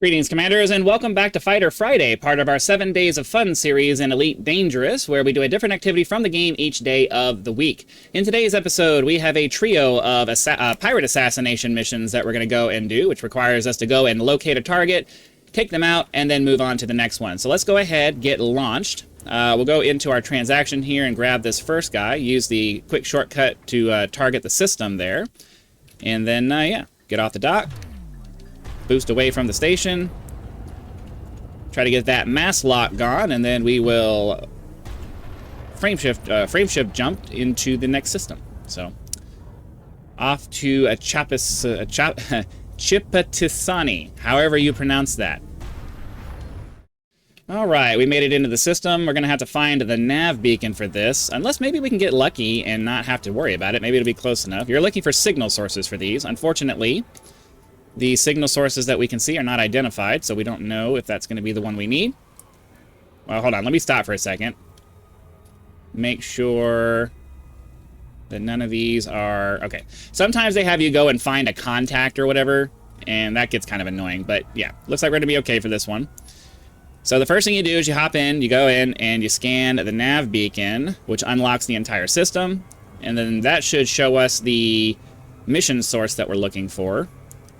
Greetings, Commanders, and welcome back to Fighter Friday, part of our 7 Days of Fun series in Elite Dangerous, where we do a different activity from the game each day of the week. In today's episode, we have a trio of pirate assassination missions that we're going to go and do, which requires us to go and locate a target, take them out, and then move on to the next one. So let's go ahead, get launched. We'll go into our transaction here and grab this first guy, use the quick shortcut to target the system there, and then, yeah, get off the dock. Boost away from the station, try to get that mass lock gone, and then we will frameshift jump into the next system. So off to a Chipatisani, however you pronounce that. All right, we made it into the system. We're gonna have to find the nav beacon for this, unless maybe we can get lucky and not have to worry about it. Maybe it'll be close enough. You're looking for signal sources for these. Unfortunately, the signal sources that we can see are not identified, so we don't know if that's going to be the one we need. Well, hold on. Let me stop for a second. Make sure that none of these are... Okay. Sometimes they have you go and find a contact or whatever, and that gets kind of annoying. But, yeah. Looks like we're going to be okay for this one. So the first thing you do is you hop in, you go in, and you scan the nav beacon, which unlocks the entire system. And then that should show us the mission source that we're looking for.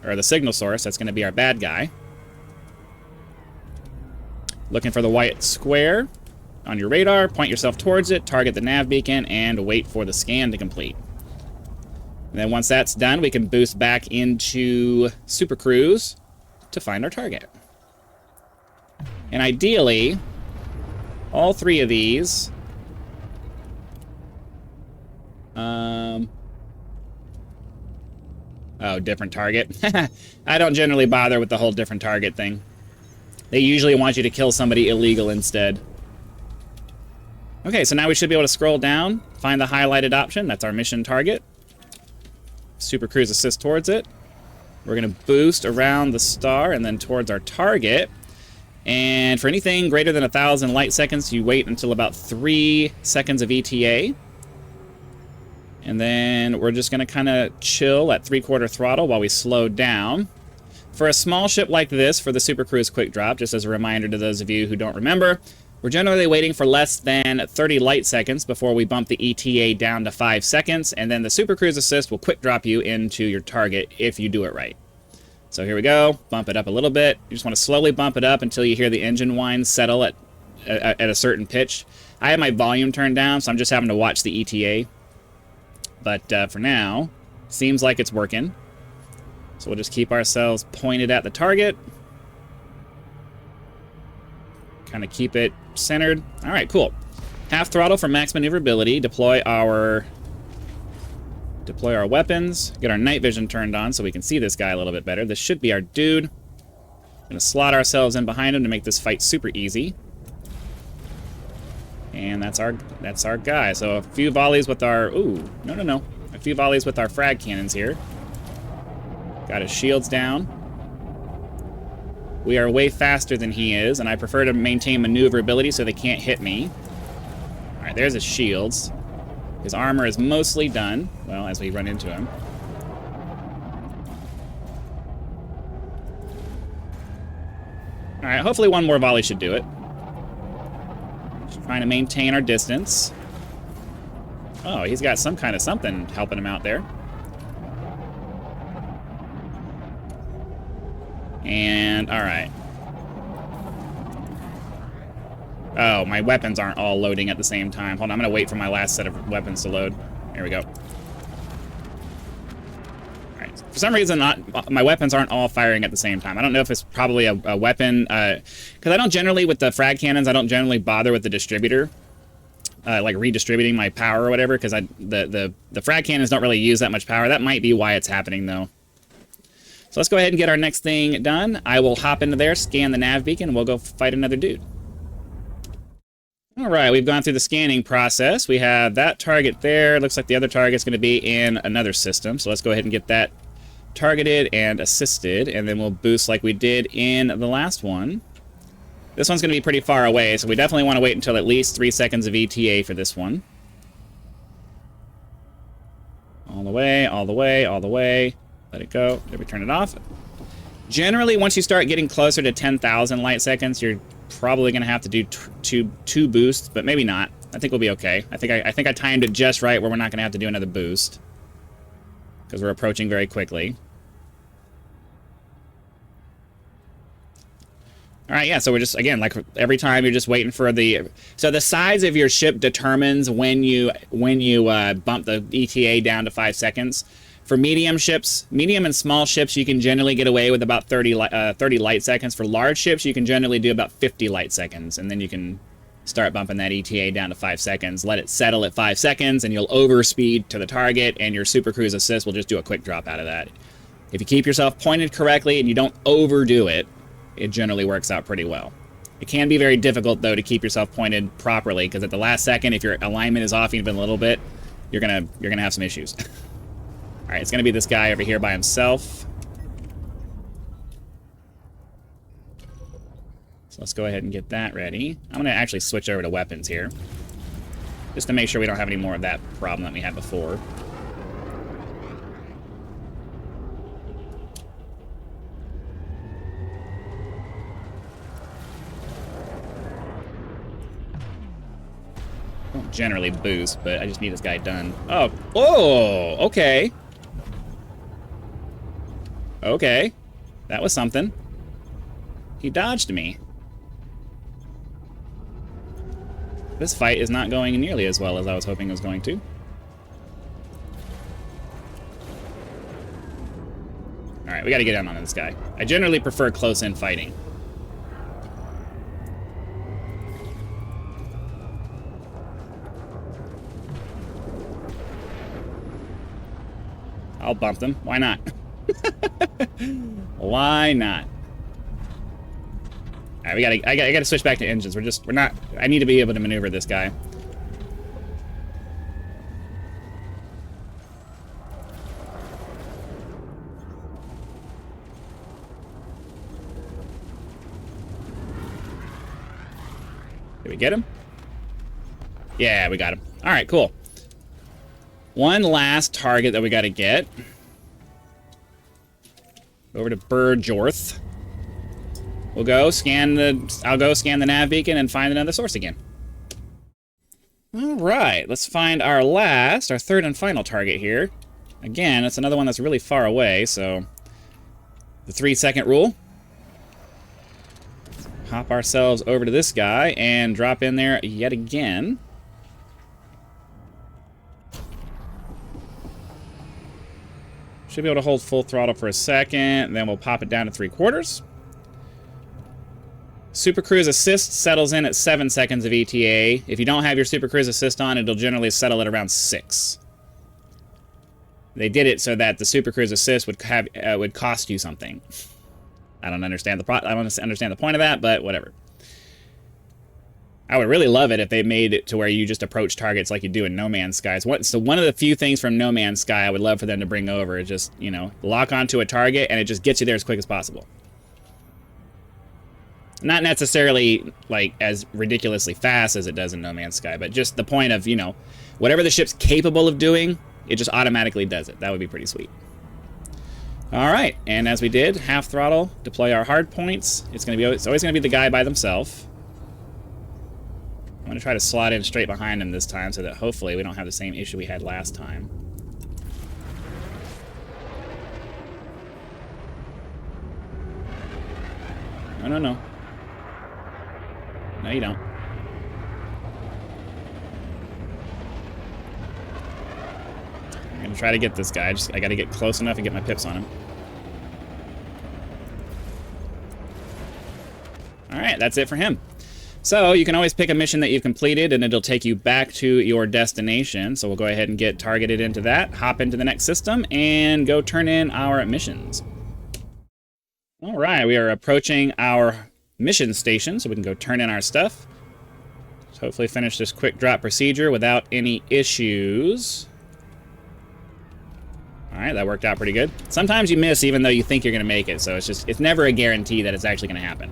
Or the signal source, that's going to be our bad guy. Looking for the white square on your radar, point yourself towards it, target the nav beacon, and wait for the scan to complete. And then once that's done, we can boost back into Super Cruise to find our target. And ideally, all three of these... Oh, different target. I don't generally bother with the whole different target thing. They usually want you to kill somebody illegal instead. Okay, so now we should be able to scroll down, find the highlighted option. That's our mission target. Super Cruise assist towards it. We're going to boost around the star and then towards our target. And for anything greater than 1,000 light seconds, you wait until about 3 seconds of ETA. And then we're just going to kind of chill at 3/4 throttle while we slow down. For a small ship like this, for the Super Cruise Quick Drop, just as a reminder to those of you who don't remember, we're generally waiting for less than 30 light seconds before we bump the ETA down to 5 seconds, and then the Super Cruise Assist will quick drop you into your target if you do it right. So here we go. Bump it up a little bit. You just want to slowly bump it up until you hear the engine whine settle at a certain pitch. I have my volume turned down, so I'm just having to watch the ETA. But for now, seems like it's working. So we'll just keep ourselves pointed at the target. Kind of keep it centered. All right, cool. Half throttle for max maneuverability. Deploy our weapons. Get our night vision turned on so we can see this guy a little bit better. This should be our dude. Gonna slot ourselves in behind him to make this fight super easy. And that's our guy. So a few volleys with our... Ooh, no. A few volleys with our frag cannons here. Got his shields down. We are way faster than he is, and I prefer to maintain maneuverability so they can't hit me. Alright, there's his shields. His armor is mostly done. Well, as we run into him. Alright, hopefully one more volley should do it. Trying to maintain our distance. Oh, he's got some kind of something helping him out there. And, alright. Oh, my weapons aren't all loading at the same time. Hold on, I'm going to wait for my last set of weapons to load. There we go. Alright, for some reason, my weapons aren't all firing at the same time. I don't know if it's probably a weapon, because I don't generally, with the frag cannons, I don't generally bother with the distributor, like redistributing my power or whatever, because the frag cannons don't really use that much power. That might be why it's happening, though. So let's go ahead and get our next thing done. I will hop into there, scan the nav beacon, and we'll go fight another dude. All right, we've gone through the scanning process. We have that target there. Looks like the other target's going to be in another system. So let's go ahead and get that targeted and assisted, and then we'll boost like we did in the last one. This one's going to be pretty far away, so we definitely want to wait until at least 3 seconds of ETA for this one. All the way, all the way, all the way. Let it go. Did we turn it off? Generally, once you start getting closer to 10,000 light seconds, you're probably going to have to do two boosts, but maybe not. I think we'll be okay. I think I timed it just right where we're not going to have to do another boost because we're approaching very quickly. All right, yeah, so we're just, again, like every time you're just waiting for the... So the size of your ship determines when you bump the ETA down to 5 seconds. For medium ships, medium and small ships, you can generally get away with about 30 light seconds. For large ships, you can generally do about 50 light seconds, and then you can start bumping that ETA down to 5 seconds. Let it settle at 5 seconds, and you'll overspeed to the target, and your Super Cruise Assist will just do a quick drop out of that. If you keep yourself pointed correctly and you don't overdo it, it generally works out pretty well. It can be very difficult, though, to keep yourself pointed properly, because at the last second, if your alignment is off even a little bit, you're gonna have some issues. All right, it's gonna be this guy over here by himself. So let's go ahead and get that ready. I'm gonna actually switch over to weapons here, just to make sure we don't have any more of that problem that we had before. Don't generally boost, but I just need this guy done. Oh, okay. Okay, that was something. He dodged me. This fight is not going nearly as well as I was hoping it was going to. All right, we got to get in on this guy. I generally prefer close-in fighting. I'll bump them. Why not? Why not? All right, I gotta switch back to engines. We're not. I need to be able to maneuver this guy. Did we get him? Yeah, we got him. All right, cool. One last target that we got to get. Over to Burdjorth. I'll go scan the nav beacon and find another source again. All right, let's find our third and final target here. Again, it's another one that's really far away, so the 3-second rule. Hop ourselves over to this guy and drop in there yet again. Should be able to hold full throttle for a second, then we'll pop it down to 3/4. Super Cruise Assist settles in at 7 seconds of ETA. If you don't have your Super Cruise Assist on, it'll generally settle at around 6. They did it so that the Super Cruise Assist would cost you something. I don't understand the point of that, but whatever. I would really love it if they made it to where you just approach targets like you do in No Man's Sky. So one of the few things from No Man's Sky I would love for them to bring over is just, you know, lock onto a target and it just gets you there as quick as possible. Not necessarily, like, as ridiculously fast as it does in No Man's Sky, but just the point of, you know, whatever the ship's capable of doing, it just automatically does it. That would be pretty sweet. All right, and as we did, half throttle, deploy our hard points. It's always going to be the guy by themselves. I'm going to try to slot in straight behind him this time so that hopefully we don't have the same issue we had last time. No, no, no. No, you don't. I'm going to try to get this guy. I got to get close enough and get my pips on him. All right, that's it for him. So you can always pick a mission that you've completed and it'll take you back to your destination. So we'll go ahead and get targeted into that, hop into the next system, and go turn in our missions. All right, we are approaching our mission station, so we can go turn in our stuff. Let's hopefully finish this quick drop procedure without any issues. All right, that worked out pretty good. Sometimes you miss even though you think you're going to make it, so it's never a guarantee that it's actually going to happen.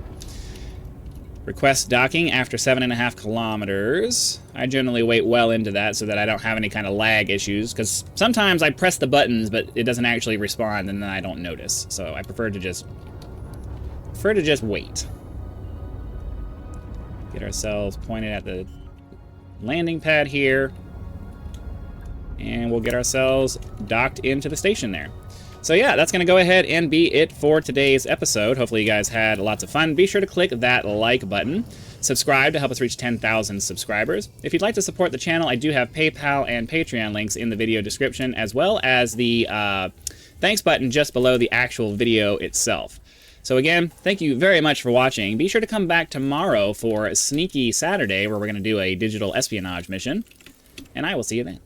Request docking after 7.5 kilometers. I generally wait well into that so that I don't have any kind of lag issues, because sometimes I press the buttons, but it doesn't actually respond, and then I don't notice. So I prefer to just prefer to just wait. Get ourselves pointed at the landing pad here. And we'll get ourselves docked into the station there. So yeah, that's going to go ahead and be it for today's episode. Hopefully you guys had lots of fun. Be sure to click that like button. Subscribe to help us reach 10,000 subscribers. If you'd like to support the channel, I do have PayPal and Patreon links in the video description, as well as the thanks button just below the actual video itself. So again, thank you very much for watching. Be sure to come back tomorrow for Sneaky Saturday, where we're going to do a digital espionage mission. And I will see you then.